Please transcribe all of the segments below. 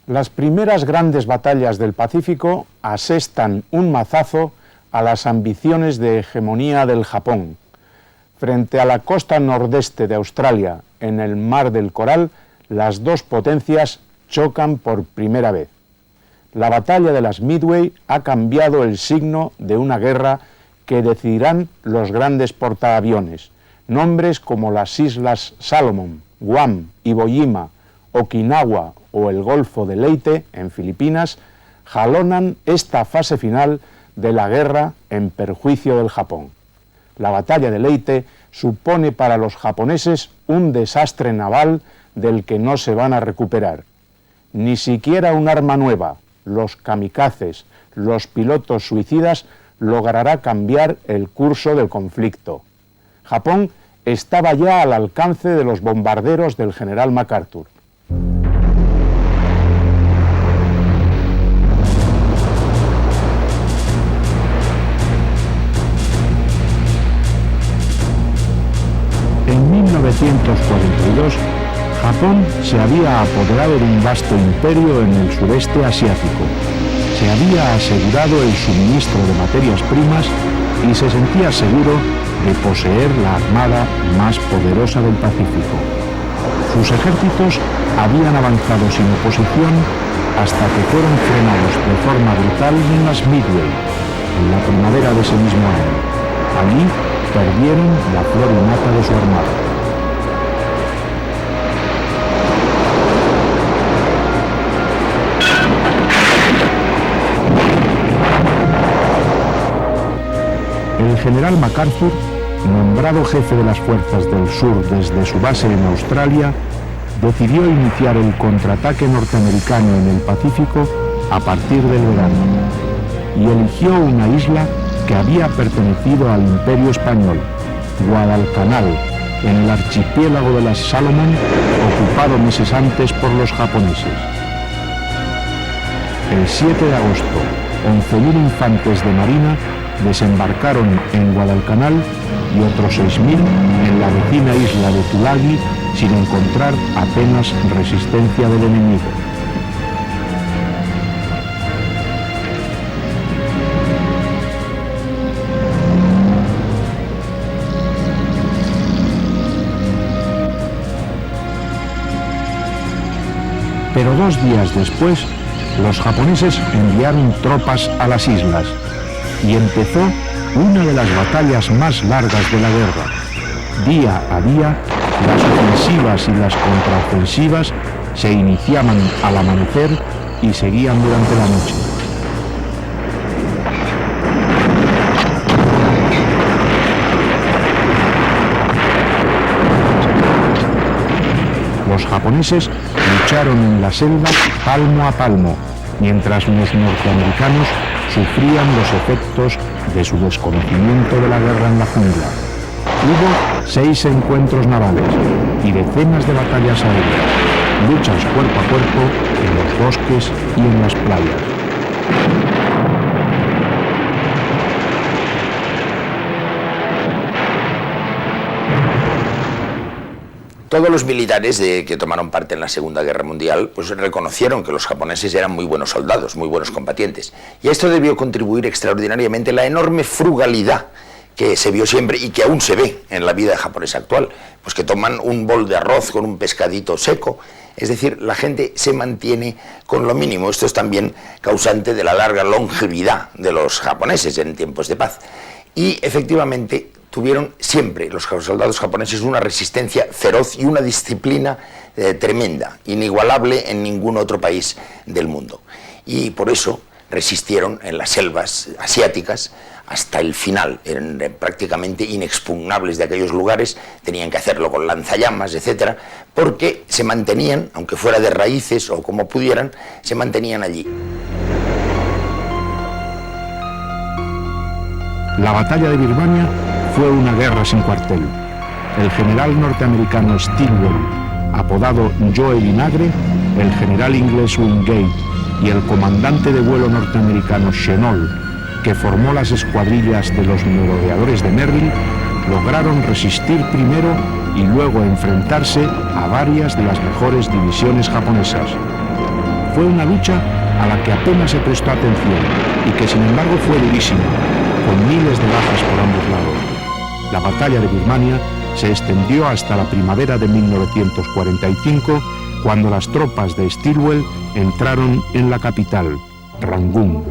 Las primeras grandes batallas del Pacífico asestan un mazazo a las ambiciones de hegemonía del Japón. Frente a la costa nordeste de Australia, en el Mar del Coral, las dos potencias chocan por primera vez. La batalla de las Midway ha cambiado el signo de una guerra que decidirán los grandes portaaviones. Nombres como las Islas Salomón, Guam, Iwo Jima, Okinawa o el Golfo de Leyte, en Filipinas, jalonan esta fase final de la guerra en perjuicio del Japón. La batalla de Leyte supone para los japoneses un desastre naval del que no se van a recuperar. Ni siquiera un arma nueva, los kamikazes, los pilotos suicidas, logrará cambiar el curso del conflicto. Japón estaba ya al alcance de los bombarderos del general MacArthur. En 1942, Japón se había apoderado de un vasto imperio en el sudeste asiático. Se había asegurado el suministro de materias primas y se sentía seguro de poseer la armada más poderosa del Pacífico. Sus ejércitos habían avanzado sin oposición hasta que fueron frenados de forma brutal en las Midway, en la primavera de ese mismo año. Allí perdieron la flor y nata de su armada. El general MacArthur, nombrado jefe de las fuerzas del sur desde su base en Australia, decidió iniciar el contraataque norteamericano en el Pacífico a partir del verano, y eligió una isla que había pertenecido al Imperio Español, Guadalcanal, en el archipiélago de las Salomón, ocupado meses antes por los japoneses. El 7 de agosto, 11.000 infantes de marina desembarcaron en Guadalcanal y otros 6.000 en la vecina isla de Tulagi sin encontrar apenas resistencia del enemigo. Pero 2 días después, los japoneses enviaron tropas a las islas y empezó una de las batallas más largas de la guerra. Día a día, las ofensivas y las contraofensivas se iniciaban al amanecer y seguían durante la noche. Los japoneses lucharon en la selva palmo a palmo, mientras los norteamericanos sufrían los efectos de su desconocimiento de la guerra en la jungla. Hubo 6 encuentros navales y decenas de batallas aéreas, luchas cuerpo a cuerpo en los bosques y en las playas. Todos los militares que tomaron parte en la Segunda Guerra Mundial pues reconocieron que los japoneses eran muy buenos soldados, muy buenos combatientes. Y a esto debió contribuir extraordinariamente la enorme frugalidad que se vio siempre y que aún se ve en la vida japonesa actual, pues que toman un bol de arroz con un pescadito seco. Es decir, la gente se mantiene con lo mínimo. Esto es también causante de la larga longevidad de los japoneses en tiempos de paz. Y efectivamente tuvieron siempre los soldados japoneses una resistencia feroz y una disciplina tremenda, inigualable en ningún otro país del mundo. Y por eso resistieron en las selvas asiáticas hasta el final, eran prácticamente inexpugnables de aquellos lugares, tenían que hacerlo con lanzallamas, etcétera, porque se mantenían, aunque fuera de raíces o como pudieran, se mantenían allí. La batalla de Birmania fue una guerra sin cuartel. El general norteamericano Stilwell, apodado Joe Vinagre, el general inglés Wingate y el comandante de vuelo norteamericano Chennault, que formó las escuadrillas de los merodeadores de Merrill, lograron resistir primero y luego enfrentarse a varias de las mejores divisiones japonesas. Fue una lucha a la que apenas se prestó atención y que sin embargo fue durísima, con miles de bajas por ambos lados. La batalla de Birmania se extendió hasta la primavera de 1945, cuando las tropas de Stilwell entraron en la capital, Rangún.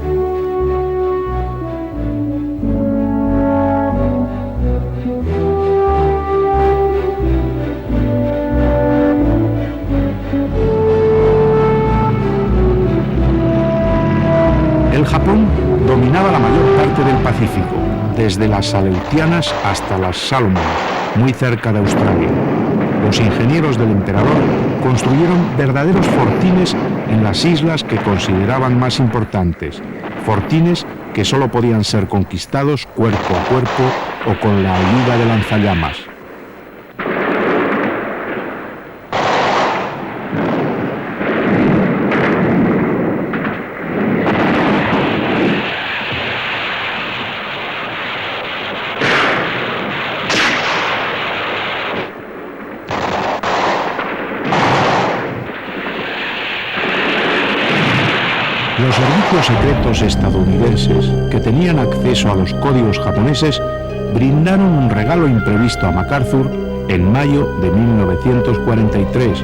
El Japón dominaba la mayor parte del Pacífico, desde las Aleutianas hasta las Salomón, muy cerca de Australia. Los ingenieros del emperador construyeron verdaderos fortines en las islas que consideraban más importantes, fortines que solo podían ser conquistados cuerpo a cuerpo o con la ayuda de lanzallamas. Los servicios secretos estadounidenses, que tenían acceso a los códigos japoneses, brindaron un regalo imprevisto a MacArthur en mayo de 1943,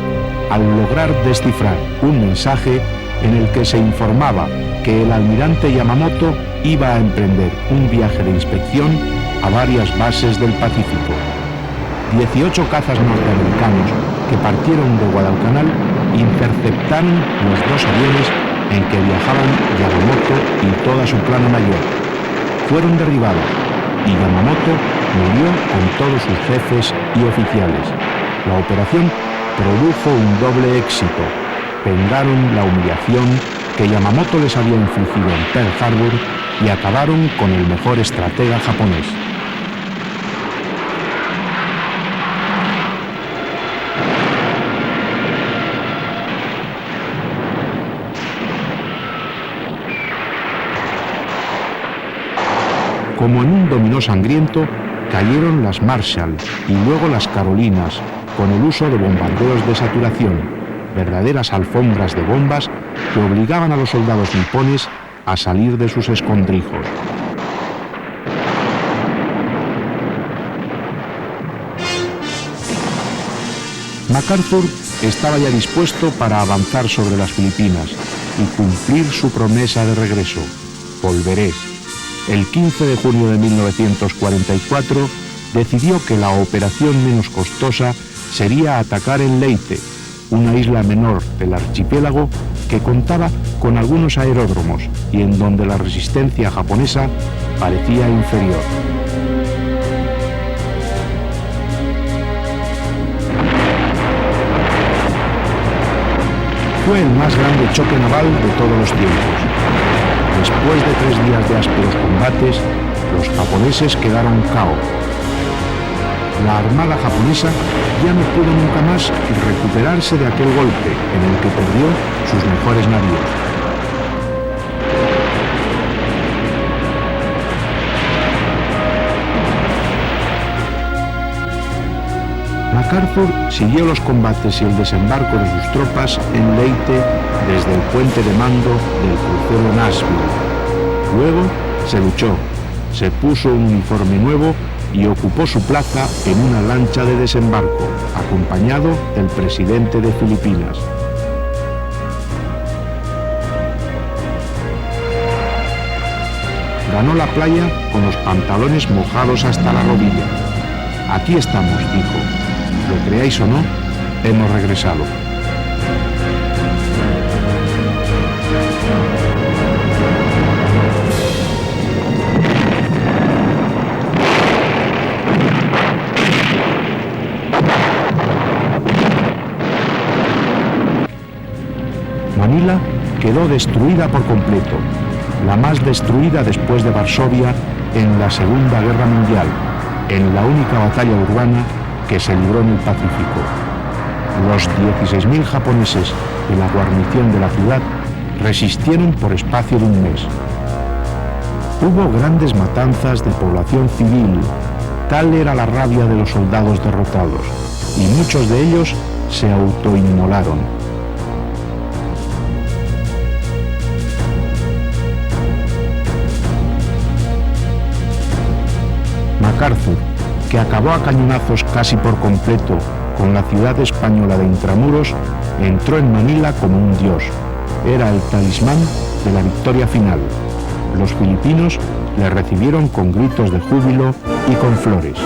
al lograr descifrar un mensaje en el que se informaba que el almirante Yamamoto iba a emprender un viaje de inspección a varias bases del Pacífico. 18 cazas norteamericanos que partieron de Guadalcanal interceptaron los dos aviones en que viajaban Yamamoto y toda su plana mayor. Fueron derribados y Yamamoto murió con todos sus jefes y oficiales. La operación produjo un doble éxito. Vengaron la humillación que Yamamoto les había infligido en Pearl Harbor y acabaron con el mejor estratega japonés. Como en un dominó sangriento, cayeron las Marshall y luego las Carolinas, con el uso de bombardeos de saturación, verdaderas alfombras de bombas que obligaban a los soldados nipones a salir de sus escondrijos. MacArthur estaba ya dispuesto para avanzar sobre las Filipinas y cumplir su promesa de regreso: volveré. El 15 de junio de 1944 decidió que la operación menos costosa sería atacar en Leyte, una isla menor del archipiélago que contaba con algunos aeródromos y en donde la resistencia japonesa parecía inferior. Fue el más grande choque naval de todos los tiempos. Después de 3 días de ásperos combates, los japoneses quedaron cao. La armada japonesa ya no pudo nunca más recuperarse de aquel golpe en el que perdió sus mejores navíos. MacArthur siguió los combates y el desembarco de sus tropas en Leyte desde el puente de mando del crucero Nashville. Luego se duchó, se puso un uniforme nuevo y ocupó su plaza en una lancha de desembarco, acompañado del presidente de Filipinas. Ganó la playa con los pantalones mojados hasta la rodilla. Aquí estamos, dijo. Lo creáis o no, hemos regresado. Manila quedó destruida por completo, la más destruida después de Varsovia en la Segunda Guerra Mundial, en la única batalla urbana que se libró en el Pacífico. Los 16.000 japoneses de la guarnición de la ciudad resistieron por espacio de un mes. Hubo grandes matanzas de población civil, tal era la rabia de los soldados derrotados, y muchos de ellos se autoinmolaron. que acabó a cañonazos casi por completo con la ciudad española de Intramuros, entró en Manila como un dios. Era el talismán de la victoria final. Los filipinos le recibieron con gritos de júbilo y con flores.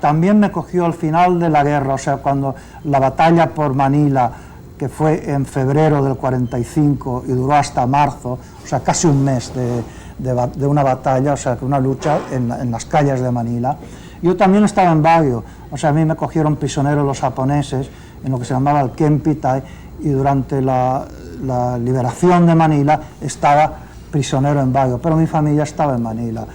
También me cogió al final de la guerra, o sea, cuando la batalla por Manila, que fue en febrero del 45 y duró hasta marzo, o sea, casi un mes de una batalla, o sea, que una lucha en las calles de Manila. Yo también estaba en Baguio, o sea, a mí me cogieron prisionero los japoneses en lo que se llamaba el Kempitai, y durante la liberación de Manila estaba prisionero en Baguio, pero mi familia estaba en Manila.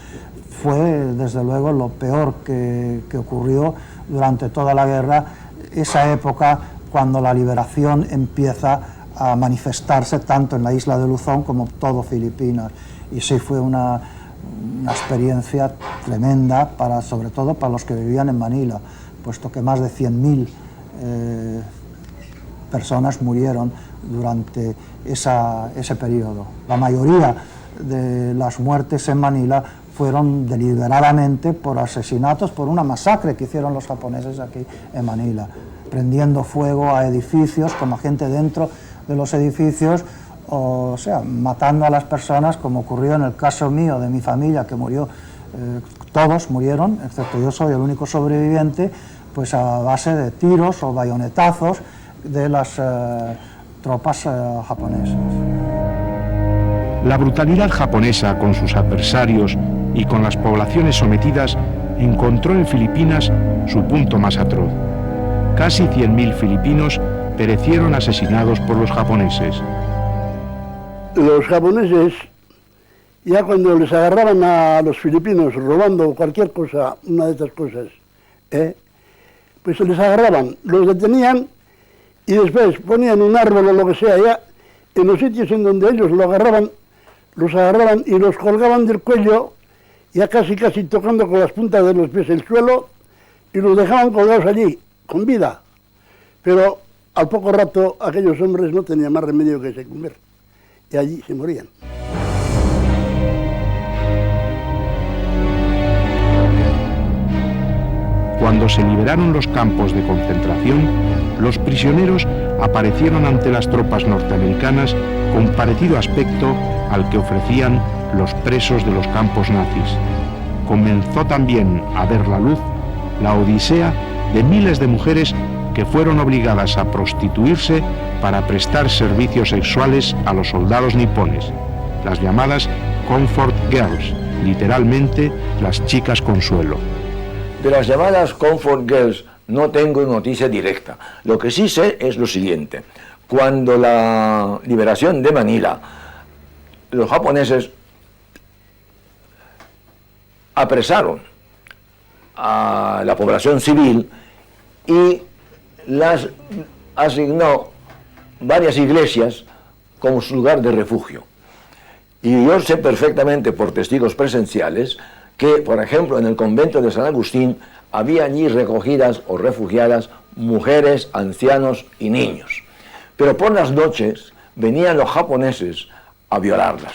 Fue, desde luego, lo peor que ocurrió durante toda la guerra, esa época cuando la liberación empieza a manifestarse tanto en la isla de Luzón como todo Filipinas. Y sí, fue una experiencia tremenda, sobre todo para los que vivían en Manila, puesto que más de 100.000 personas murieron durante ese periodo. La mayoría de las muertes en Manila fueron deliberadamente por asesinatos, por una masacre que hicieron los japoneses aquí en Manila, prendiendo fuego a edificios, con la gente dentro de los edificios, o sea, matando a las personas, como ocurrió en el caso mío, de mi familia, que murió, todos murieron, excepto yo soy el único sobreviviente, pues a base de tiros o bayonetazos de las tropas japonesas. La brutalidad japonesa con sus adversarios y con las poblaciones sometidas encontró en Filipinas su punto más atroz. Casi 100.000 filipinos perecieron asesinados por los japoneses. Los japoneses, ya cuando les agarraban a los filipinos robando cualquier cosa, una de estas cosas, pues se les agarraban, los detenían y después ponían un árbol o lo que sea, ya en los sitios en donde ellos los agarraban y los colgaban del cuello, ya casi tocando con las puntas de los pies el suelo, y los dejaban colgados allí, con vida. Pero al poco rato aquellos hombres no tenían más remedio que sucumbir, y allí se morían. Cuando se liberaron los campos de concentración, los prisioneros aparecieron ante las tropas norteamericanas con parecido aspecto al que ofrecían los presos de los campos nazis. Comenzó también a ver la luz la odisea de miles de mujeres que fueron obligadas a prostituirse para prestar servicios sexuales a los soldados nipones, las llamadas Comfort Girls, literalmente las chicas consuelo. De las llamadas Comfort Girls no tengo noticia directa. Lo que sí sé es lo siguiente: cuando la liberación de Manila, los japoneses apresaron a la población civil y las asignó varias iglesias como su lugar de refugio. Y yo sé perfectamente por testigos presenciales que, por ejemplo, en el convento de San Agustín había allí recogidas o refugiadas mujeres, ancianos y niños. Pero por las noches venían los japoneses a violarlas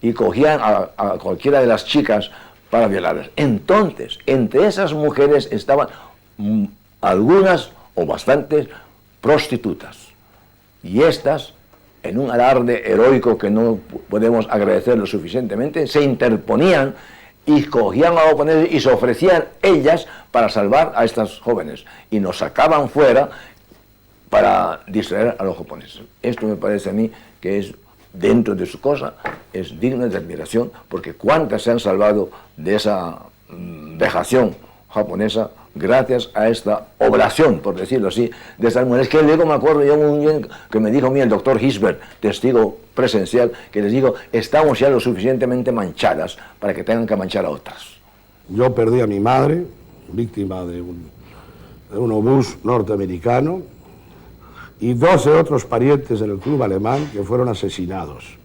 y cogían a cualquiera de las chicas para violarlas. Entonces, entre esas mujeres estaban algunas o bastantes prostitutas. Y estas, en un alarde heroico que no podemos agradecer lo suficientemente, se interponían y cogían a los japoneses y se ofrecían ellas para salvar a estas jóvenes. Y nos sacaban fuera para distraer a los japoneses. Esto me parece a mí que es, dentro de su cosa, es digno de admiración, porque cuántas se han salvado de esa vejación japonesa gracias a esta oblación, por decirlo así, de estas mujeres, que luego me acuerdo yo muy bien que me dijo a mí el doctor Hisbert, testigo presencial, que les digo, estamos ya lo suficientemente manchadas para que tengan que manchar a otras. Yo perdí a mi madre, víctima de un obús norteamericano, y 12 otros parientes en el club alemán que fueron asesinados,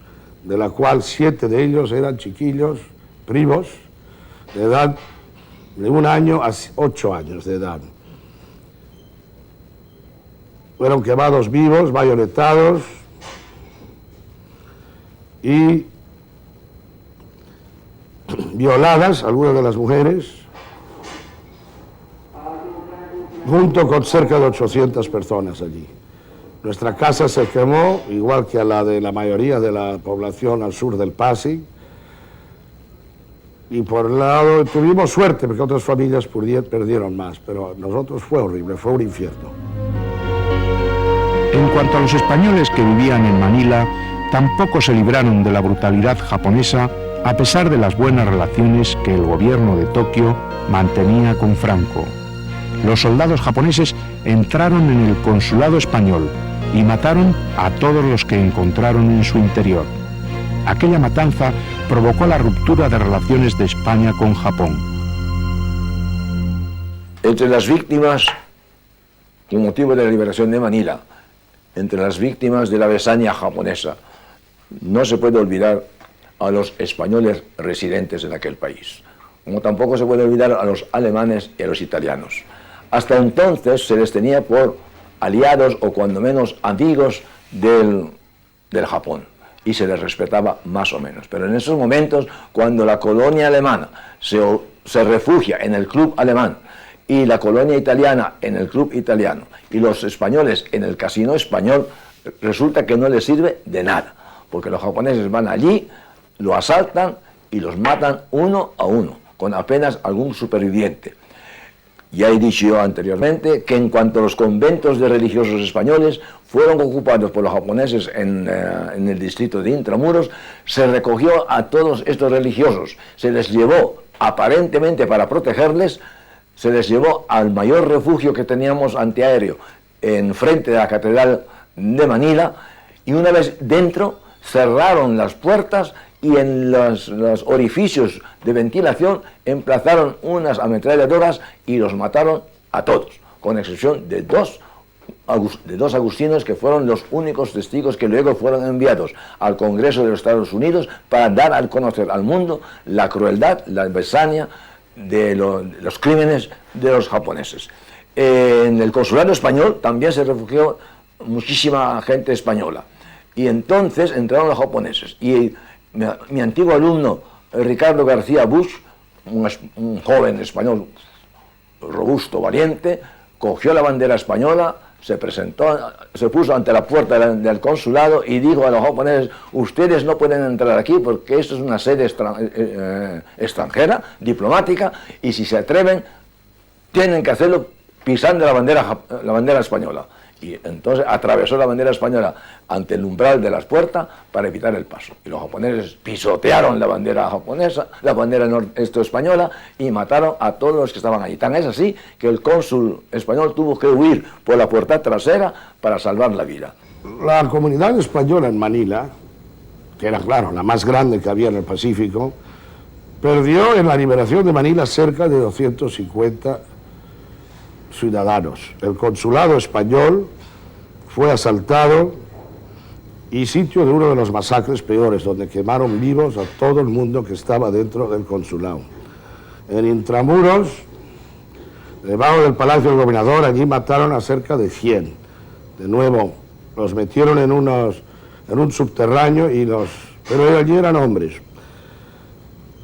de la cual 7 de ellos eran chiquillos, primos, de edad de 1 año a 8 años de edad. fueron quemados vivos, bayonetados y violadas algunas de las mujeres, junto con cerca de 800 personas allí. Nuestra casa se quemó, igual que a la de la mayoría de la población al sur del Pasig, y por un lado tuvimos suerte porque otras familias perdieron más, pero nosotros fue horrible, fue un infierno. En cuanto a los españoles que vivían en Manila, tampoco se libraron de la brutalidad japonesa a pesar de las buenas relaciones que el gobierno de Tokio mantenía con Franco. Los soldados japoneses entraron en el consulado español y mataron a todos los que encontraron en su interior. Aquella matanza provocó la ruptura de relaciones de España con Japón. Entre las víctimas, con motivo de la liberación de Manila, entre las víctimas de la hazaña japonesa, no se puede olvidar a los españoles residentes en aquel país, como tampoco se puede olvidar a los alemanes y a los italianos. Hasta entonces se les tenía por aliados o cuando menos amigos del Japón y se les respetaba más o menos. Pero en esos momentos, cuando la colonia alemana se refugia en el club alemán y la colonia italiana en el club italiano y los españoles en el casino español, resulta que no les sirve de nada, porque los japoneses van allí, lo asaltan y los matan uno a uno, con apenas algún superviviente. Ya he dicho yo anteriormente que en cuanto a los conventos de religiosos españoles fueron ocupados por los japoneses en el distrito de Intramuros, se recogió a todos estos religiosos, se les llevó, aparentemente para protegerles, se les llevó al mayor refugio que teníamos antiaéreo, enfrente de la Catedral de Manila, y una vez dentro cerraron las puertas y en los orificios de ventilación emplazaron unas ametralladoras y los mataron a todos, con excepción de dos agustinos que fueron los únicos testigos que luego fueron enviados al Congreso de los Estados Unidos para dar a conocer al mundo la crueldad, la hazaña de los crímenes de los japoneses. En el consulado español también se refugió muchísima gente española y entonces entraron los japoneses y mi antiguo alumno Ricardo García Bush, un joven español robusto, valiente, cogió la bandera española, se presentó, se puso ante la puerta del consulado y dijo a los japoneses: ustedes no pueden entrar aquí porque esto es una sede extranjera, diplomática, y si se atreven tienen que hacerlo pisando la bandera española. Y entonces atravesó la bandera española ante el umbral de las puertas para evitar el paso. Y los japoneses pisotearon la bandera japonesa, la bandera española, y mataron a todos los que estaban allí. Tan es así que el cónsul español tuvo que huir por la puerta trasera para salvar la vida. La comunidad española en Manila, que era, claro, la más grande que había en el Pacífico, perdió en la liberación de Manila cerca de 250 ciudadanos. El consulado español fue asaltado y sitio de uno de los masacres peores, donde quemaron vivos a todo el mundo que estaba dentro del consulado. En Intramuros, debajo del Palacio del Gobernador, allí mataron a cerca de 100. De nuevo, los metieron en un subterráneo, pero allí eran hombres.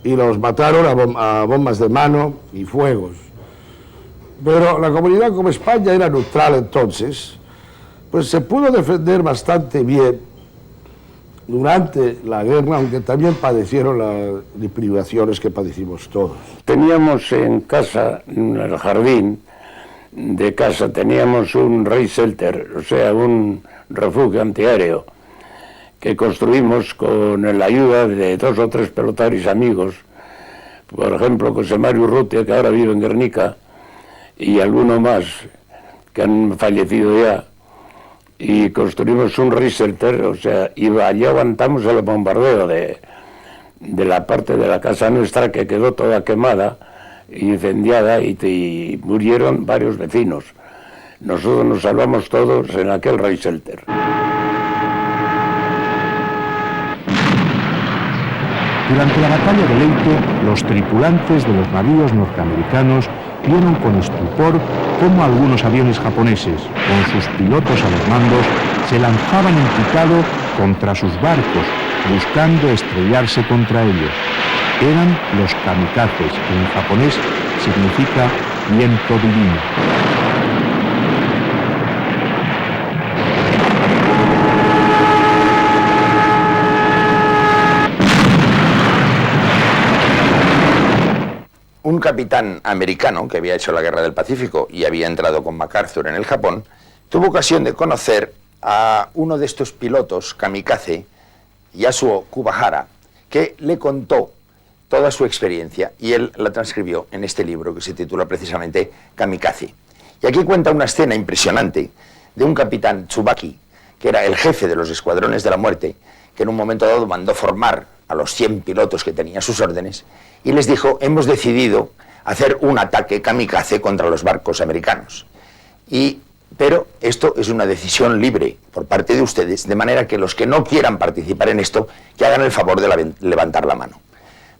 Y los mataron a bombas de mano y fuegos. Pero la comunidad, como España era neutral entonces, pues se pudo defender bastante bien durante la guerra, aunque también padecieron las privaciones que padecimos todos. Teníamos en casa, en el jardín de casa, teníamos un raid shelter, o sea, un refugio antiaéreo, que construimos con la ayuda de 2 o 3 pelotarios amigos, por ejemplo, José Mario Urrutia, que ahora vive en Guernica, y algunos más que han fallecido ya, y construimos un raid shelter, o sea, y allí aguantamos el bombardeo de la parte de la casa nuestra que quedó toda quemada, incendiada, y murieron varios vecinos. Nosotros nos salvamos todos en aquel raid shelter. Durante la batalla de Leyte, los tripulantes de los navíos norteamericanos vieron con estupor cómo algunos aviones japoneses, con sus pilotos a los mandos, se lanzaban en picado contra sus barcos, buscando estrellarse contra ellos. Eran los kamikazes, que en japonés significa viento divino. Un capitán americano que había hecho la Guerra del Pacífico y había entrado con MacArthur en el Japón, tuvo ocasión de conocer a uno de estos pilotos kamikaze, Yasuo Kubahara, que le contó toda su experiencia y él la transcribió en este libro que se titula precisamente Kamikaze. Y aquí cuenta una escena impresionante de un capitán Tsubaki, que era el jefe de los escuadrones de la muerte, que en un momento dado mandó formar a los 100 pilotos que tenía a sus órdenes y les dijo: hemos decidido hacer un ataque kamikaze contra los barcos americanos. Pero esto es una decisión libre por parte de ustedes, de manera que los que no quieran participar en esto, que hagan el favor de levantar la mano.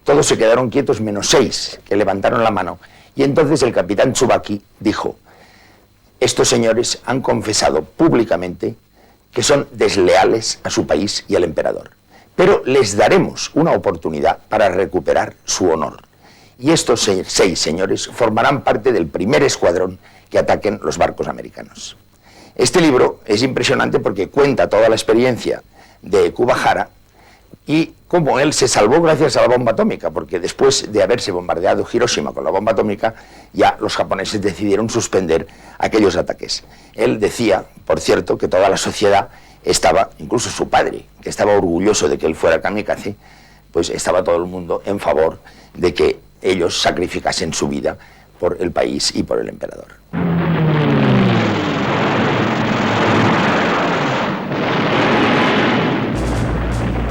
Todos se quedaron quietos menos 6 que levantaron la mano, y entonces el capitán Tsubaki dijo: estos señores han confesado públicamente que son desleales a su país y al emperador, pero les daremos una oportunidad para recuperar su honor. Y estos 6 señores formarán parte del primer escuadrón que ataquen los barcos americanos. Este libro es impresionante porque cuenta toda la experiencia de Kubahara y cómo él se salvó gracias a la bomba atómica, porque después de haberse bombardeado Hiroshima con la bomba atómica, ya los japoneses decidieron suspender aquellos ataques. Él decía, por cierto, que toda la sociedad estaba, incluso su padre, que estaba orgulloso de que él fuera kamikaze, pues estaba todo el mundo en favor de que ellos sacrificasen su vida por el país y por el emperador.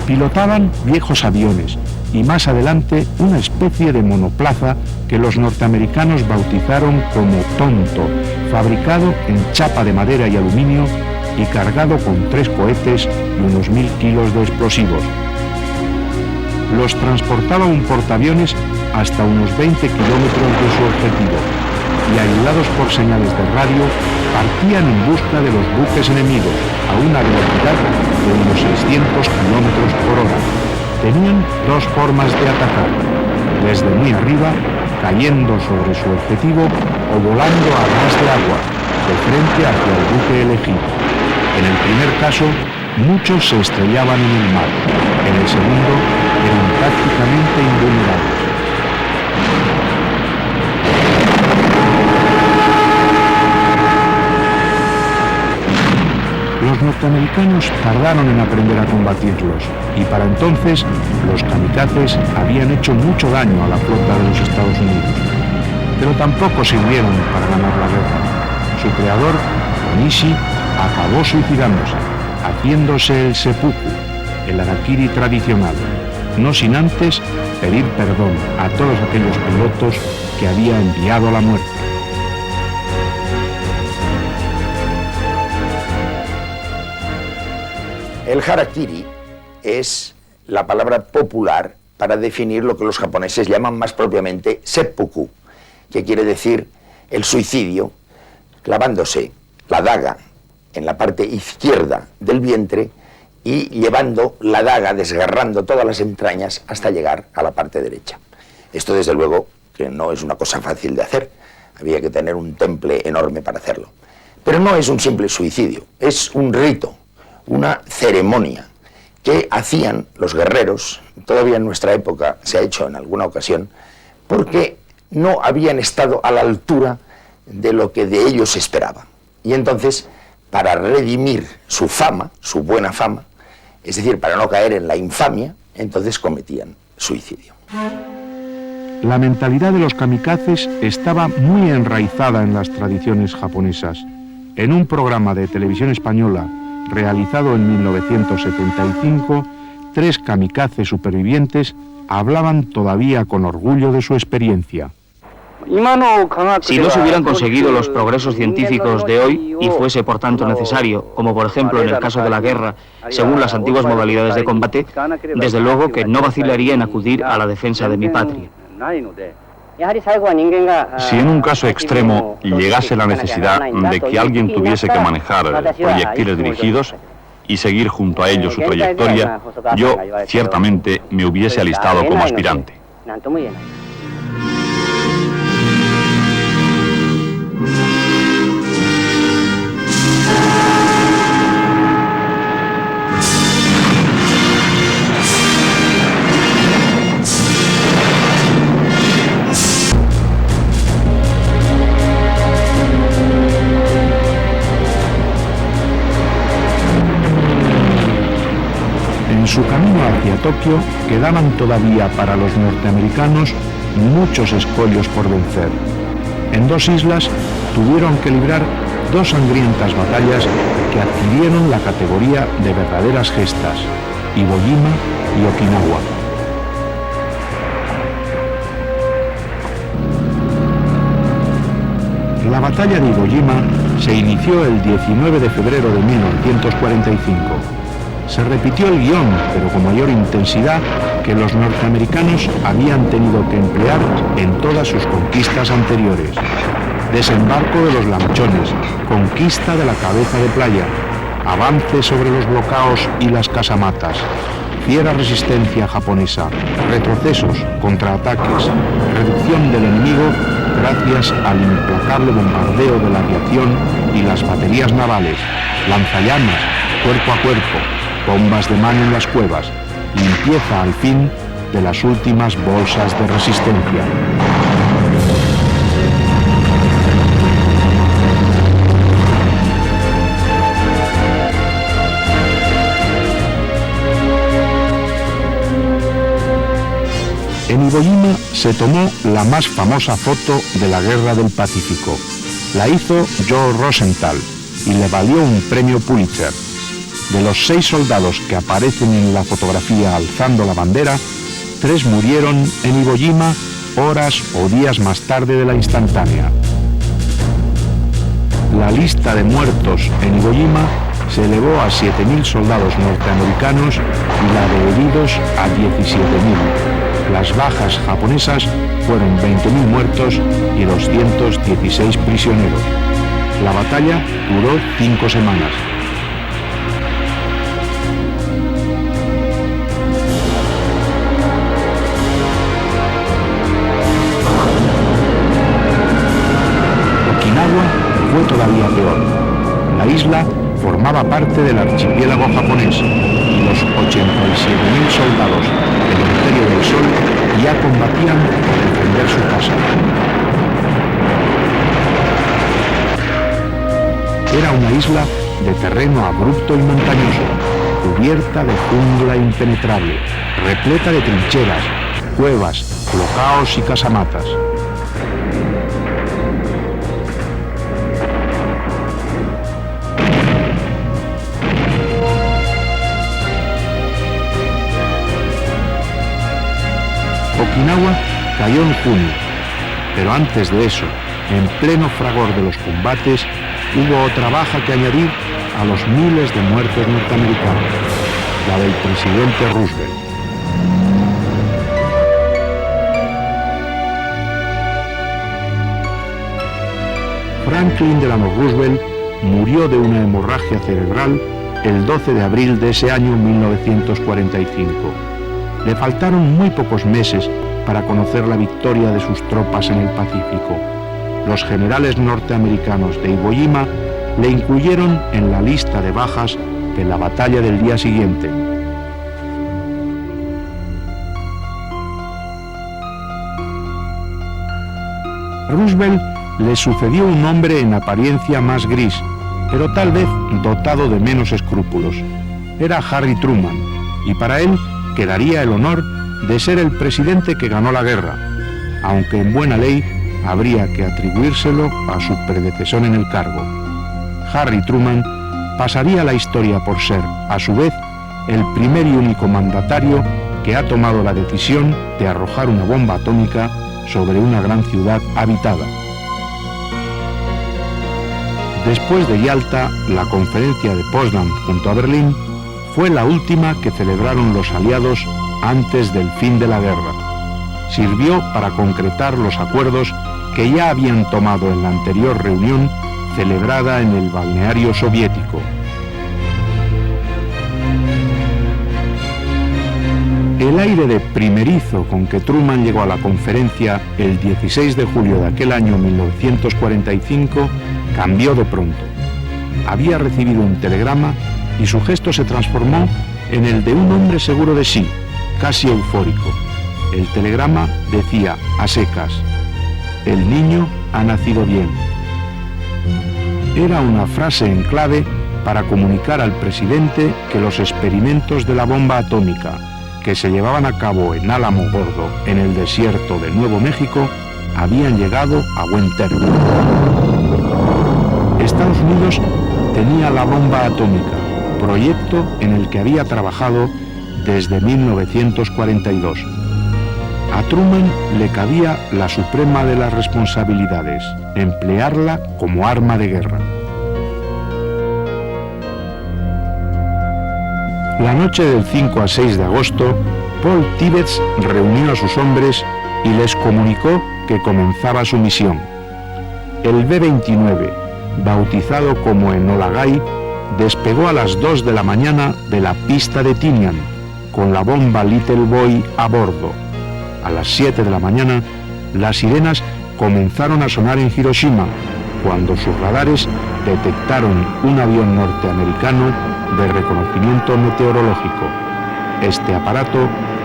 Pilotaban viejos aviones y más adelante una especie de monoplaza que los norteamericanos bautizaron como Tonto, fabricado en chapa de madera y aluminio y cargado con 3 cohetes y unos 1000 kilos de explosivos. Los transportaba un portaaviones hasta unos 20 kilómetros de su objetivo y, ayudados por señales de radio, partían en busca de los buques enemigos a una velocidad de unos 600 kilómetros por hora. Tenían 2 formas de atacar: desde muy arriba, cayendo sobre su objetivo, o volando a ras de agua, de frente hacia el buque elegido. En el primer caso, muchos se estrellaban en el mar. En el segundo, eran prácticamente invulnerables. Los norteamericanos tardaron en aprender a combatirlos, y para entonces los kamikazes habían hecho mucho daño a la flota de los Estados Unidos. Pero tampoco sirvieron para ganar la guerra. Su creador, Onishi, acabó suicidándose, haciéndose el seppuku, el harakiri tradicional, no sin antes pedir perdón a todos aquellos pilotos que había enviado a la muerte. El harakiri es la palabra popular para definir lo que los japoneses llaman más propiamente seppuku, que quiere decir el suicidio, clavándose la daga en la parte izquierda del vientre y llevando la daga, desgarrando todas las entrañas hasta llegar a la parte derecha. Esto, desde luego, que no es una cosa fácil de hacer. Había que tener un temple enorme para hacerlo. Pero no es un simple suicidio, es un rito, una ceremonia que hacían los guerreros, todavía en nuestra época se ha hecho en alguna ocasión, porque no habían estado a la altura de lo que de ellos se esperaba. Y entonces, para redimir su fama, su buena fama, es decir, para no caer en la infamia, entonces cometían suicidio. La mentalidad de los kamikazes estaba muy enraizada en las tradiciones japonesas. En un programa de televisión española realizado en 1975, 3 kamikazes supervivientes hablaban todavía con orgullo de su experiencia. Si no se hubieran conseguido los progresos científicos de hoy y fuese por tanto necesario, como por ejemplo en el caso de la guerra, según las antiguas modalidades de combate, desde luego que no vacilaría en acudir a la defensa de mi patria. Si en un caso extremo llegase la necesidad de que alguien tuviese que manejar proyectiles dirigidos y seguir junto a ellos su trayectoria, yo ciertamente me hubiese alistado como aspirante. En su camino hacia Tokio quedaban todavía para los norteamericanos muchos escollos por vencer. En dos islas tuvieron que librar dos sangrientas batallas que adquirieron la categoría de verdaderas gestas, Iwo Jima y Okinawa. La batalla de Iwo Jima se inició el 19 de febrero de 1945. Se repitió el guión, pero con mayor intensidad que los norteamericanos habían tenido que emplear en todas sus conquistas anteriores. Desembarco de los lanchones, conquista de la cabeza de playa, avance sobre los blocaos y las casamatas, fiera resistencia japonesa, retrocesos, contraataques, reducción del enemigo gracias al implacable bombardeo de la aviación y las baterías navales, lanzallamas, cuerpo a cuerpo, bombas de mano en las cuevas, limpieza al fin de las últimas bolsas de resistencia. En Iwo Jima se tomó la más famosa foto de la Guerra del Pacífico. La hizo Joe Rosenthal y le valió un premio Pulitzer. De los 6 soldados que aparecen en la fotografía alzando la bandera, 3 murieron en Iwo Jima horas o días más tarde de la instantánea. La lista de muertos en Iwo Jima se elevó a 7.000 soldados norteamericanos y la de heridos a 17.000. Las bajas japonesas fueron 20.000 muertos y 216 prisioneros. La batalla duró 5 semanas. Okinawa fue todavía peor. La isla formaba parte del archipiélago japonés y los 87.000 soldados del Imperio del Sol ya combatían por defender su casa. Era una isla de terreno abrupto y montañoso, cubierta de jungla impenetrable, repleta de trincheras, cuevas, blocaos y casamatas. Okinawa cayó en junio, pero antes de eso, en pleno fragor de los combates, hubo otra baja que añadir a los miles de muertos norteamericanos, la del presidente Roosevelt. Franklin Delano Roosevelt murió de una hemorragia cerebral el 12 de abril de ese año 1945. Le faltaron muy pocos meses para conocer la victoria de sus tropas en el Pacífico. Los generales norteamericanos de Iwo Jima le incluyeron en la lista de bajas de la batalla del día siguiente. A Roosevelt le sucedió un hombre en apariencia más gris, pero tal vez dotado de menos escrúpulos. Era Harry Truman, y para él quedaría el honor de ser el presidente que ganó la guerra, aunque en buena ley habría que atribuírselo a su predecesor en el cargo. Harry Truman pasaría a la historia por ser, a su vez, el primer y único mandatario que ha tomado la decisión de arrojar una bomba atómica sobre una gran ciudad habitada. Después de Yalta, la conferencia de Potsdam junto a Berlín fue la última que celebraron los aliados antes del fin de la guerra. Sirvió para concretar los acuerdos que ya habían tomado en la anterior reunión celebrada en el balneario soviético. El aire de primerizo con que Truman llegó a la conferencia el 16 de julio de aquel año 1945 cambió de pronto. Había recibido un telegrama y su gesto se transformó en el de un hombre seguro de sí, casi eufórico. El telegrama decía a secas: el niño ha nacido bien. Era una frase en clave para comunicar al presidente que los experimentos de la bomba atómica que se llevaban a cabo en Álamo Gordo, en el desierto de Nuevo México, habían llegado a buen término. Estados Unidos tenía la bomba atómica, proyecto en el que había trabajado desde 1942. A Truman le cabía la suprema de las responsabilidades, emplearla como arma de guerra. La noche del 5 a 6 de agosto, Paul Tibbets reunió a sus hombres y les comunicó que comenzaba su misión. El B-29, bautizado como Enola Gay, despegó a las 2 de la mañana de la pista de Tinian, con la bomba Little Boy a bordo. A las 7 de la mañana, las sirenas comenzaron a sonar en Hiroshima, cuando sus radares detectaron un avión norteamericano de reconocimiento meteorológico. Este aparato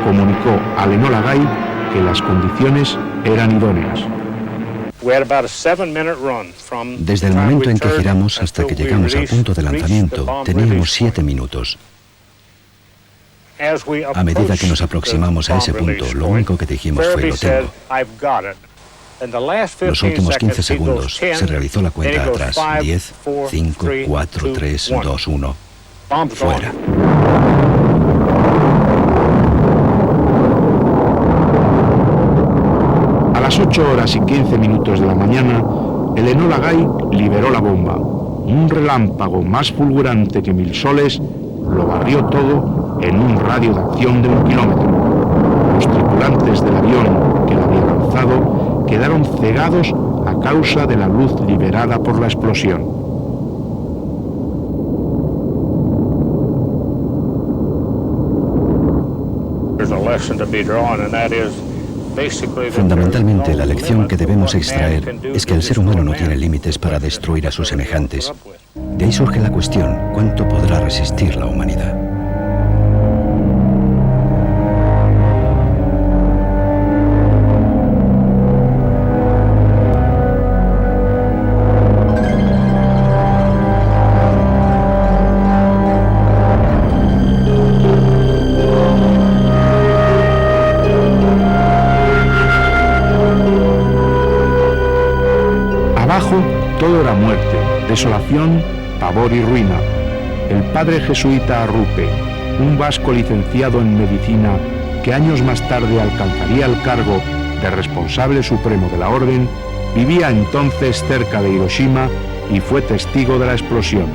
comunicó al Enola Gay que las condiciones eran idóneas. Desde el momento en que giramos hasta que llegamos al punto de lanzamiento, teníamos 7 minutos. A medida que nos aproximamos a ese punto, lo único que dijimos fue: lo tengo. Los últimos 15 segundos se realizó la cuenta atrás. 10, 5, 4, 3, 2, 1. Fuera. A las 8 horas y 15 minutos de la mañana, el Enola Gay liberó la bomba. Un relámpago más fulgurante que 1000 soles lo barrió todo en un radio de acción de 1 kilómetro. Los tripulantes del avión que lo había lanzado quedaron cegados a causa de la luz liberada por la explosión. Fundamentalmente, la lección que debemos extraer es que el ser humano no tiene límites para destruir a sus semejantes. De ahí surge la cuestión: ¿cuánto podrá resistir la humanidad? Todo era muerte, desolación, pavor y ruina. El padre jesuita Arrupe, un vasco licenciado en medicina que años más tarde alcanzaría el cargo de responsable supremo de la orden, vivía entonces cerca de Hiroshima y fue testigo de la explosión.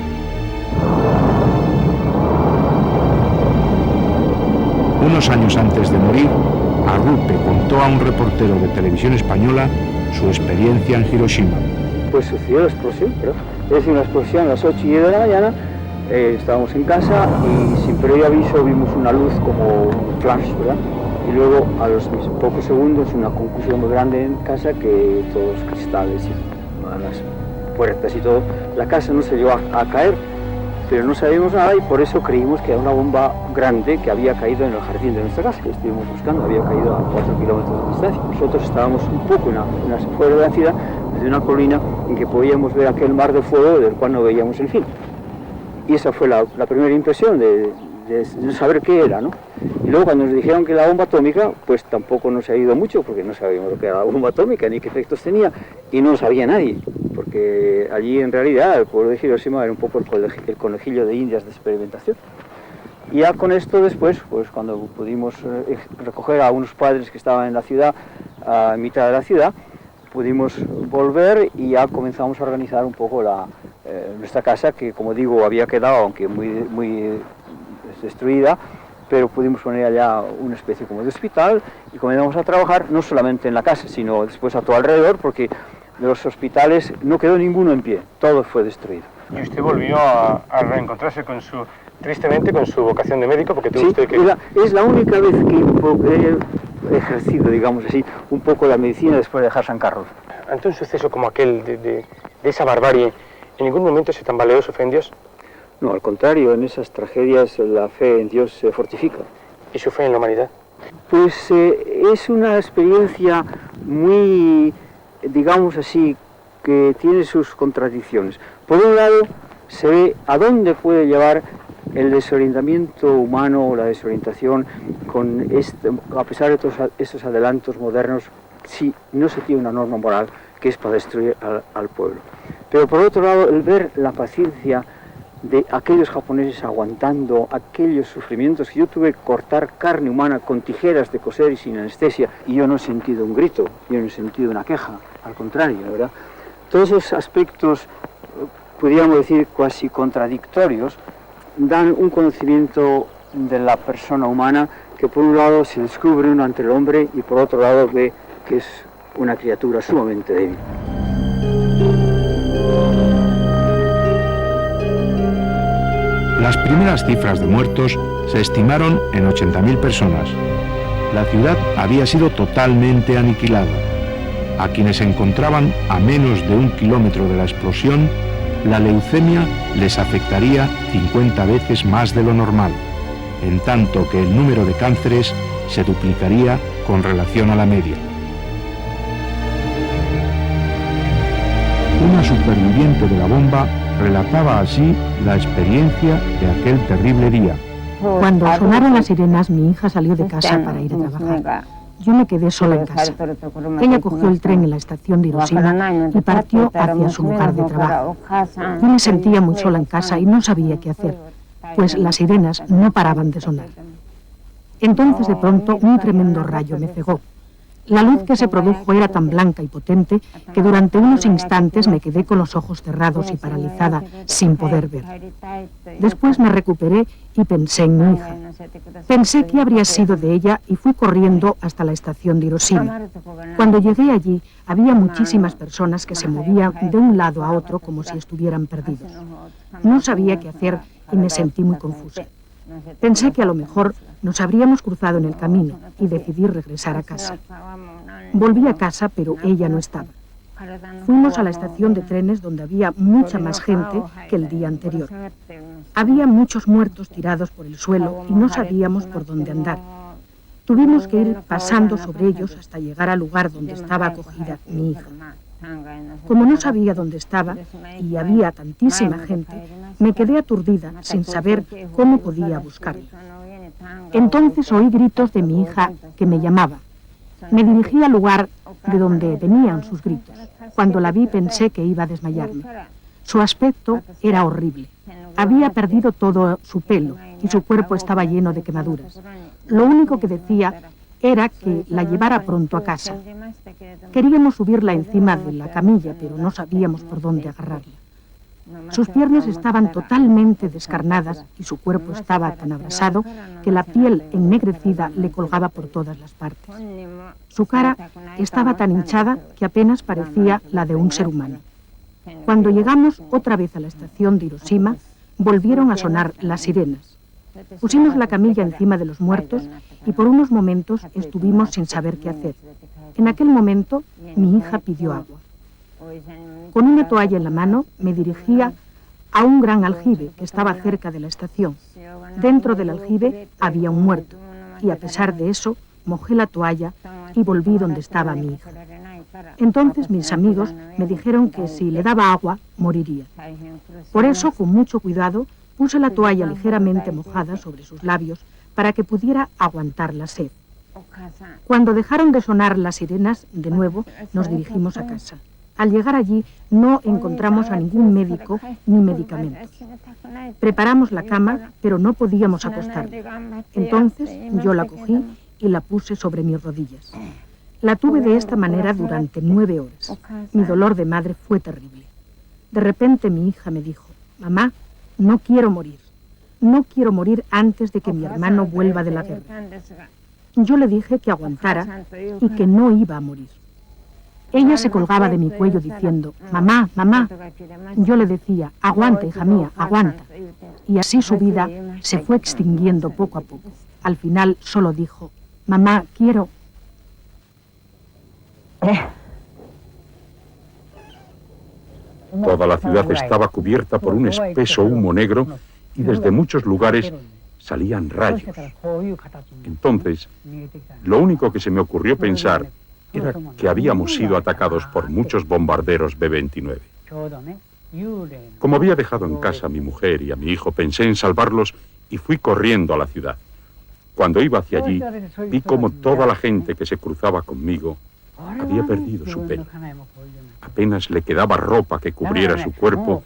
Unos años antes de morir, Arrupe contó a un reportero de televisión española su experiencia en Hiroshima. Pues sucedió la explosión, ¿verdad? Es decir, una explosión a las 8:10 de la mañana, estábamos en casa y sin previo aviso vimos una luz como un flash, ¿verdad? Y luego a los pocos segundos una confusión muy grande en casa, que todos los cristales y las puertas y todo. La casa no se llegó a caer, pero no sabíamos nada y por eso creímos que era una bomba grande que había caído en el jardín de nuestra casa, que estuvimos buscando, había caído a 4 kilómetros de distancia. Nosotros estábamos un poco fuera de la ciudad, desde una colina en que podíamos ver aquel mar de fuego del cual no veíamos el fin. Y esa fue la primera impresión de saber qué era, ¿no? Y luego cuando nos dijeron que la bomba atómica, pues tampoco nos ha ido mucho, porque no sabíamos lo que era la bomba atómica ni qué efectos tenía, y no lo sabía nadie, porque allí en realidad el pueblo de Hiroshima era un poco el conejillo de indias de experimentación. Y ya con esto después, pues cuando pudimos recoger a unos padres que estaban en la ciudad, a mitad de la ciudad, pudimos volver y ya comenzamos a organizar un poco nuestra casa, que como digo había quedado, aunque muy destruida, pero pudimos poner allá una especie como de hospital y comenzamos a trabajar no solamente en la casa, sino después a todo alrededor, porque de los hospitales no quedó ninguno en pie, todo fue destruido. Y usted volvió a reencontrarse tristemente con su vocación de médico, porque tuvo usted que... Es la única vez que he ejercido, digamos así, un poco la medicina después de dejar San Carlos. Ante un suceso como aquel de esa barbarie, ¿en ningún momento se tambaleó su fe en Dios? No, al contrario, en esas tragedias la fe en Dios se fortifica. ¿Y su fe en la humanidad? Pues es una experiencia muy, digamos así, que tiene sus contradicciones. Por un lado, se ve a dónde puede llevar el desorientamiento humano o la desorientación a pesar de todos estos adelantos modernos, si no se tiene una norma moral que es para destruir al pueblo. Pero por otro lado, el ver la paciencia de aquellos japoneses aguantando aquellos sufrimientos, que yo tuve que cortar carne humana con tijeras de coser y sin anestesia, y yo no he sentido un grito, yo no he sentido una queja, al contrario, ¿verdad? Todos esos aspectos, podríamos decir, casi contradictorios, dan un conocimiento de la persona humana que por un lado se descubre uno ante el hombre y por otro lado ve que es una criatura sumamente débil. Las primeras cifras de muertos se estimaron en 80.000 personas. La ciudad había sido totalmente aniquilada. A quienes se encontraban a menos de 1 kilómetro de la explosión, la leucemia les afectaría 50 veces más de lo normal, en tanto que el número de cánceres se duplicaría con relación a la media. Una superviviente de la bomba relataba así la experiencia de aquel terrible día. Cuando sonaron las sirenas, mi hija salió de casa para ir a trabajar. Yo me quedé sola en casa. Ella cogió el tren en la estación de Hiroshima y partió hacia su lugar de trabajo. Yo me sentía muy sola en casa y no sabía qué hacer, pues las sirenas no paraban de sonar. Entonces, de pronto, un tremendo rayo me cegó. La luz que se produjo era tan blanca y potente que durante unos instantes me quedé con los ojos cerrados y paralizada, sin poder ver. Después me recuperé y pensé en mi hija. Pensé qué habría sido de ella y fui corriendo hasta la estación de Hiroshima. Cuando llegué allí, había muchísimas personas que se movían de un lado a otro como si estuvieran perdidos. No sabía qué hacer y me sentí muy confusa. Pensé que a lo mejor nos habríamos cruzado en el camino y decidí regresar a casa. Volví a casa, pero ella no estaba. Fuimos a la estación de trenes donde había mucha más gente que el día anterior. Había muchos muertos tirados por el suelo y no sabíamos por dónde andar. Tuvimos que ir pasando sobre ellos hasta llegar al lugar donde estaba acogida mi hija. Como no sabía dónde estaba y había tantísima gente, me quedé aturdida sin saber cómo podía buscarla. Entonces oí gritos de mi hija que me llamaba. Me dirigí al lugar de donde venían sus gritos. Cuando la vi pensé que iba a desmayarme. Su aspecto era horrible. Había perdido todo su pelo y su cuerpo estaba lleno de quemaduras. Lo único que decía era que la llevara pronto a casa. Queríamos subirla encima de la camilla, pero no sabíamos por dónde agarrarla. Sus piernas estaban totalmente descarnadas y su cuerpo estaba tan abrasado que la piel ennegrecida le colgaba por todas las partes. Su cara estaba tan hinchada que apenas parecía la de un ser humano. Cuando llegamos otra vez a la estación de Hiroshima, volvieron a sonar las sirenas. Pusimos la camilla encima de los muertos y por unos momentos estuvimos sin saber qué hacer. En aquel momento, mi hija pidió agua. Con una toalla en la mano, me dirigía a un gran aljibe que estaba cerca de la estación. Dentro del aljibe había un muerto, y a pesar de eso, mojé la toalla y volví donde estaba mi hija. Entonces mis amigos me dijeron que si le daba agua, moriría. Por eso, con mucho cuidado, puse la toalla ligeramente mojada sobre sus labios para que pudiera aguantar la sed. Cuando dejaron de sonar las sirenas, de nuevo nos dirigimos a casa. Al llegar allí no encontramos a ningún médico ni medicamentos. Preparamos la cama, pero no podíamos acostarla. Entonces yo la cogí y la puse sobre mis rodillas. La tuve de esta manera durante 9 horas. Mi dolor de madre fue terrible. De repente mi hija me dijo, mamá, no quiero morir. No quiero morir antes de que mi hermano vuelva de la guerra. Yo le dije que aguantara y que no iba a morir. Ella se colgaba de mi cuello diciendo, mamá, mamá. Yo le decía, aguanta, hija mía, aguanta. Y así su vida se fue extinguiendo poco a poco. Al final solo dijo, mamá, quiero... Toda la ciudad estaba cubierta por un espeso humo negro y desde muchos lugares salían rayos. Entonces, lo único que se me ocurrió pensar era que habíamos sido atacados por muchos bombarderos B-29. Como había dejado en casa a mi mujer y a mi hijo, pensé en salvarlos y fui corriendo a la ciudad. Cuando iba hacia allí, vi como toda la gente que se cruzaba conmigo había perdido su pelo. Apenas le quedaba ropa que cubriera su cuerpo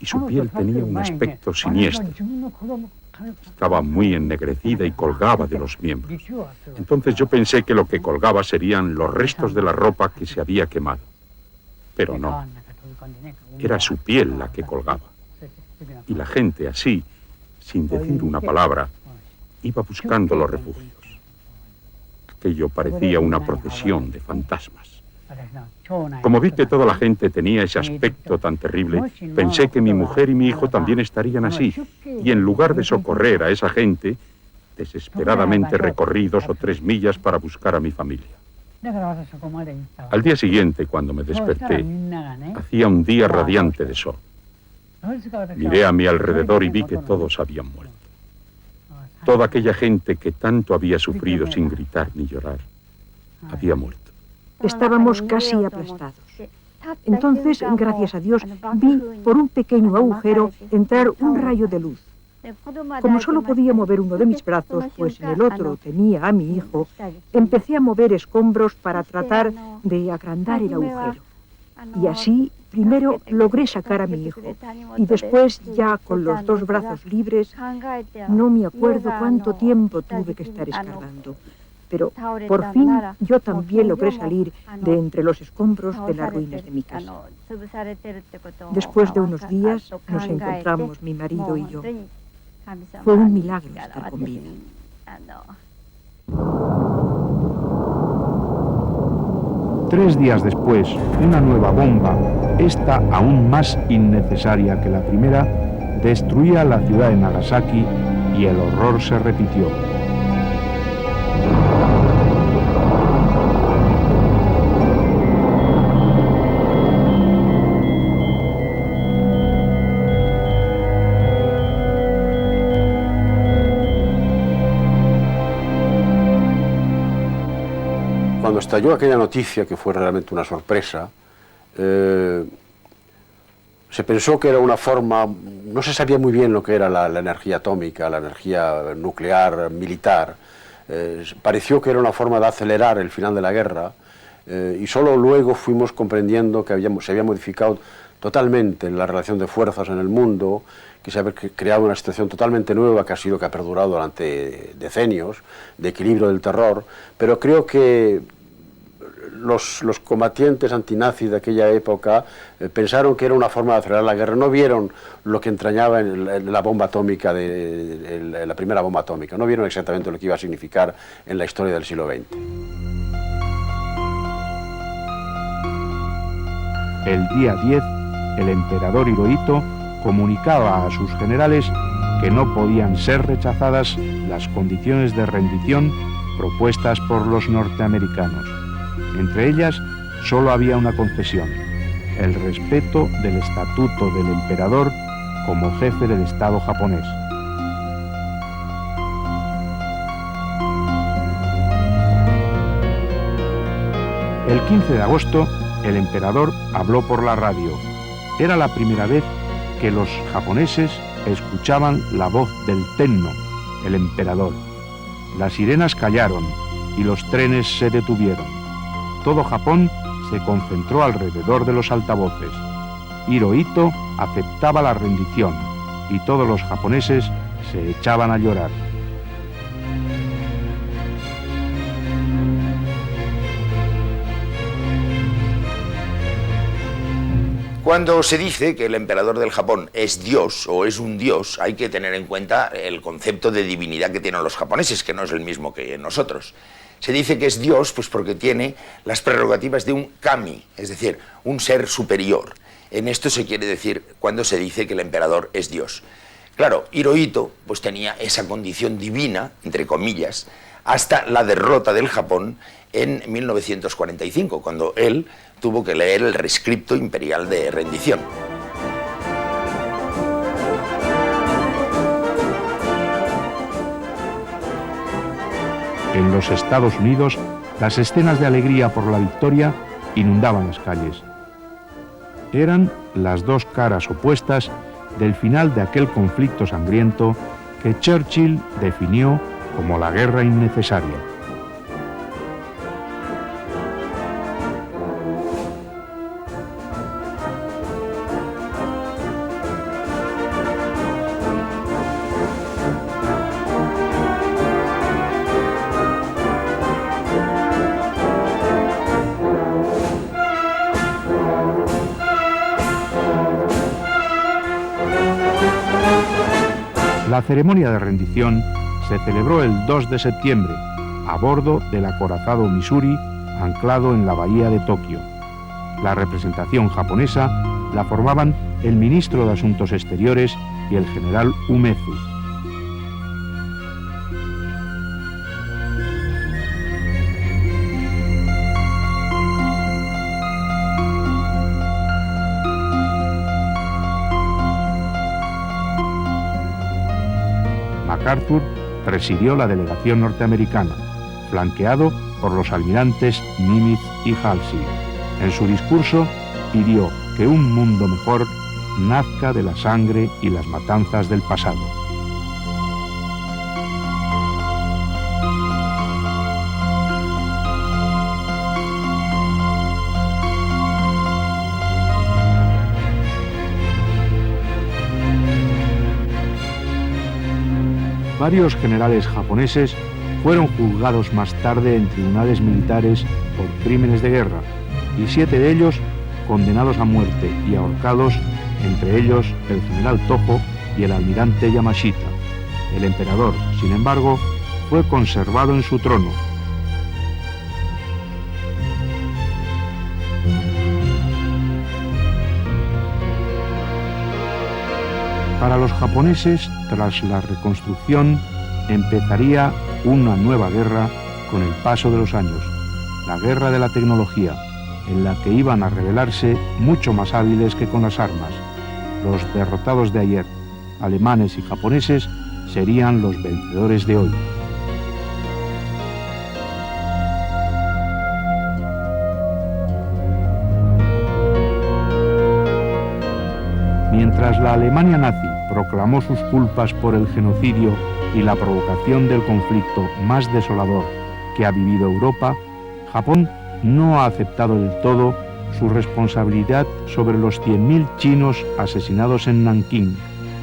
y su piel tenía un aspecto siniestro. Estaba muy ennegrecida y colgaba de los miembros. Entonces yo pensé que lo que colgaba serían los restos de la ropa que se había quemado. Pero no. Era su piel la que colgaba. Y la gente así, sin decir una palabra, iba buscando los refugios. Aquello parecía una procesión de fantasmas. Como vi que toda la gente tenía ese aspecto tan terrible, pensé que mi mujer y mi hijo también estarían así, y en lugar de socorrer a esa gente, desesperadamente recorrí 2 o 3 millas para buscar a mi familia. Al día siguiente, cuando me desperté, hacía un día radiante de sol. Miré a mi alrededor y vi que todos habían muerto. Toda aquella gente que tanto había sufrido sin gritar ni llorar, había muerto. Estábamos casi aplastados. Entonces, gracias a Dios, vi por un pequeño agujero entrar un rayo de luz. Como solo podía mover uno de mis brazos, pues en el otro tenía a mi hijo, empecé a mover escombros para tratar de agrandar el agujero. Y así, primero logré sacar a mi hijo, y después, ya con los 2 brazos libres, no me acuerdo cuánto tiempo tuve que estar escarbando. Pero por fin yo también logré salir de entre los escombros de las ruinas de mi casa. Después de unos días nos encontramos mi marido y yo. Fue un milagro estar con vida. Tres días después, una nueva bomba, esta aún más innecesaria que la primera, destruía la ciudad de Nagasaki y el horror se repitió. Cuando estalló aquella noticia, que fue realmente una sorpresa, se pensó que era una forma, no se sabía muy bien lo que era la energía atómica, la energía nuclear, militar. Pareció que era una forma de acelerar el final de la guerra, y solo luego fuimos comprendiendo que se había modificado totalmente la relación de fuerzas en el mundo, que se había creado una situación totalmente nueva que ha perdurado durante decenios, de equilibrio del terror, pero creo que los combatientes antinazis de aquella época pensaron que era una forma de acelerar la guerra, no vieron lo que entrañaba en la bomba atómica, la primera bomba atómica, no vieron exactamente lo que iba a significar en la historia del siglo XX. El día 10, el emperador Hirohito comunicaba a sus generales que no podían ser rechazadas las condiciones de rendición propuestas por los norteamericanos. Entre ellas, solo había una concesión: el respeto del estatuto del emperador como jefe del Estado japonés. El 15 de agosto, el emperador habló por la radio. Era la primera vez que los japoneses escuchaban la voz del Tenno, el emperador. Las sirenas callaron y los trenes se detuvieron. Todo Japón se concentró alrededor de los altavoces. Hirohito aceptaba la rendición y todos los japoneses se echaban a llorar. Cuando se dice que el emperador del Japón es Dios o es un dios, hay que tener en cuenta el concepto de divinidad que tienen los japoneses, que no es el mismo que nosotros. Se dice que es Dios pues porque tiene las prerrogativas de un kami, es decir, un ser superior. En esto se quiere decir cuando se dice que el emperador es Dios. Claro, Hirohito pues tenía esa condición divina, entre comillas, hasta la derrota del Japón en 1945, cuando él tuvo que leer el rescripto imperial de rendición. En los Estados Unidos, las escenas de alegría por la victoria inundaban las calles. Eran las dos caras opuestas del final de aquel conflicto sangriento que Churchill definió como la guerra innecesaria. La ceremonia de rendición se celebró el 2 de septiembre a bordo del acorazado Missouri, anclado en la bahía de Tokio. La representación japonesa la formaban el ministro de Asuntos Exteriores y el general Umezu. MacArthur presidió la delegación norteamericana, flanqueado por los almirantes Nimitz y Halsey. En su discurso pidió que un mundo mejor nazca de la sangre y las matanzas del pasado. Varios generales japoneses fueron juzgados más tarde en tribunales militares por crímenes de guerra, y 7 de ellos condenados a muerte y ahorcados, entre ellos el general Toho y el almirante Yamashita. El emperador, sin embargo, fue conservado en su trono. Para los japoneses, tras la reconstrucción, empezaría una nueva guerra con el paso de los años, la guerra de la tecnología, en la que iban a revelarse mucho más hábiles que con las armas. Los derrotados de ayer, alemanes y japoneses, serían los vencedores de hoy. Mientras la Alemania nazi proclamó sus culpas por el genocidio y la provocación del conflicto más desolador que ha vivido Europa, Japón no ha aceptado del todo su responsabilidad sobre los 100.000 chinos asesinados en Nankín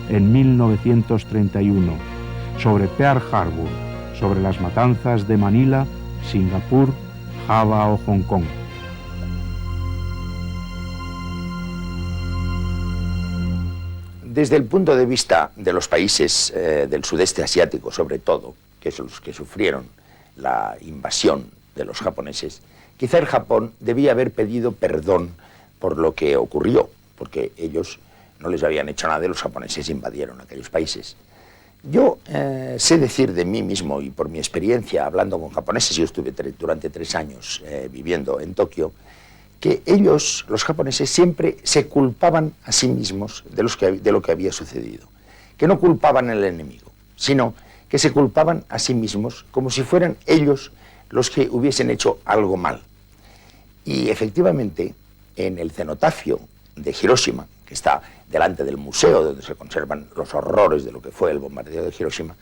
en 1931, sobre Pearl Harbor, sobre las matanzas de Manila, Singapur, Java o Hong Kong. Desde el punto de vista de los países del sudeste asiático, sobre todo, que son los que sufrieron la invasión de los japoneses, quizá el Japón debía haber pedido perdón por lo que ocurrió, porque ellos no les habían hecho nada y los japoneses invadieron aquellos países. Yo sé decir de mí mismo y por mi experiencia hablando con japoneses, yo estuve durante 3 años viviendo en Tokio, que ellos, los japoneses, siempre se culpaban a sí mismos de lo que había sucedido. Que no culpaban al enemigo, sino que se culpaban a sí mismos como si fueran ellos los que hubiesen hecho algo mal. Y efectivamente, en el cenotafio de Hiroshima, que está delante del museo donde se conservan los horrores de lo que fue el bombardeo de Hiroshima,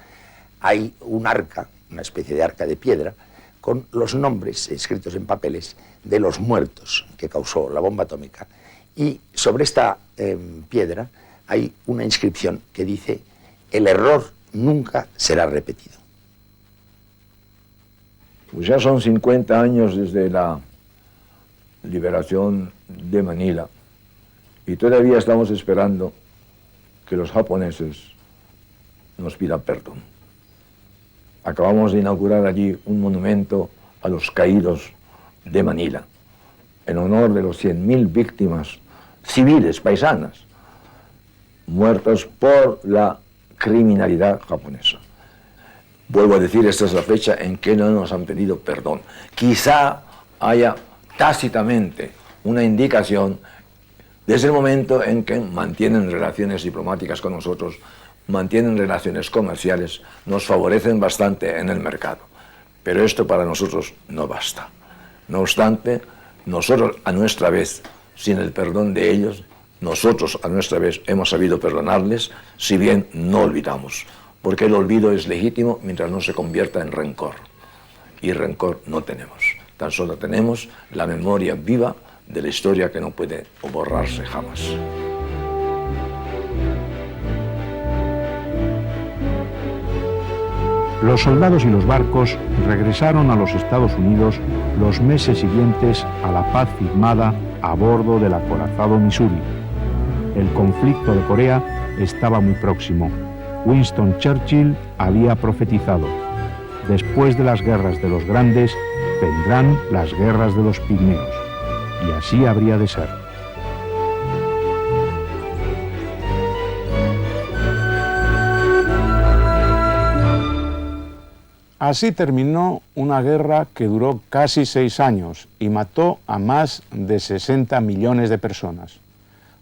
hay un arca, una especie de arca de piedra, con los nombres escritos en papeles de los muertos que causó la bomba atómica. Y sobre esta piedra hay una inscripción que dice: el error nunca será repetido. Pues ya son 50 años desde la liberación de Manila Y todavía estamos esperando que los japoneses nos pidan perdón. Acabamos de inaugurar allí un monumento a los caídos de Manila, en honor de los 100.000 víctimas civiles, paisanas, muertos por la criminalidad japonesa. Vuelvo a decir, esta es la fecha en que no nos han pedido perdón. Quizá haya tácitamente una indicación desde el momento en que mantienen relaciones diplomáticas con nosotros, mantienen relaciones comerciales, nos favorecen bastante en el mercado. Pero esto para nosotros no basta. No obstante, nosotros a nuestra vez, sin el perdón de ellos, nosotros a nuestra vez hemos sabido perdonarles, si bien no olvidamos, porque el olvido es legítimo mientras no se convierta en rencor. Y rencor no tenemos, tan solo tenemos la memoria viva de la historia que no puede borrarse jamás. Los soldados y los barcos regresaron a los Estados Unidos los meses siguientes a la paz firmada a bordo del acorazado Missouri. El conflicto de Corea estaba muy próximo. Winston Churchill había profetizado: después de las guerras de los grandes, vendrán las guerras de los pigmeos. Y así habría de ser. Así terminó una guerra que duró casi 6 años y mató a más de 60 millones de personas.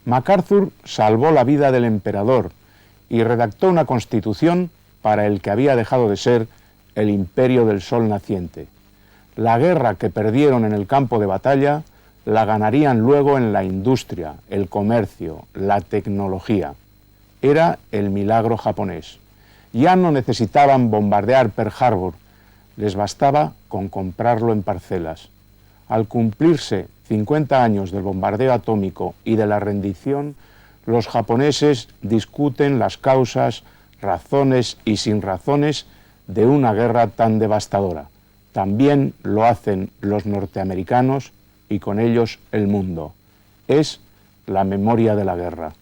MacArthur salvó la vida del emperador y redactó una constitución para el que había dejado de ser el imperio del sol naciente. La guerra que perdieron en el campo de batalla la ganarían luego en la industria, el comercio, la tecnología. Era el milagro japonés. Ya no necesitaban bombardear Pearl Harbor, les bastaba con comprarlo en parcelas. Al cumplirse 50 años del bombardeo atómico y de la rendición, los japoneses discuten las causas, razones y sin razones de una guerra tan devastadora. También lo hacen los norteamericanos y con ellos el mundo. Es la memoria de la guerra.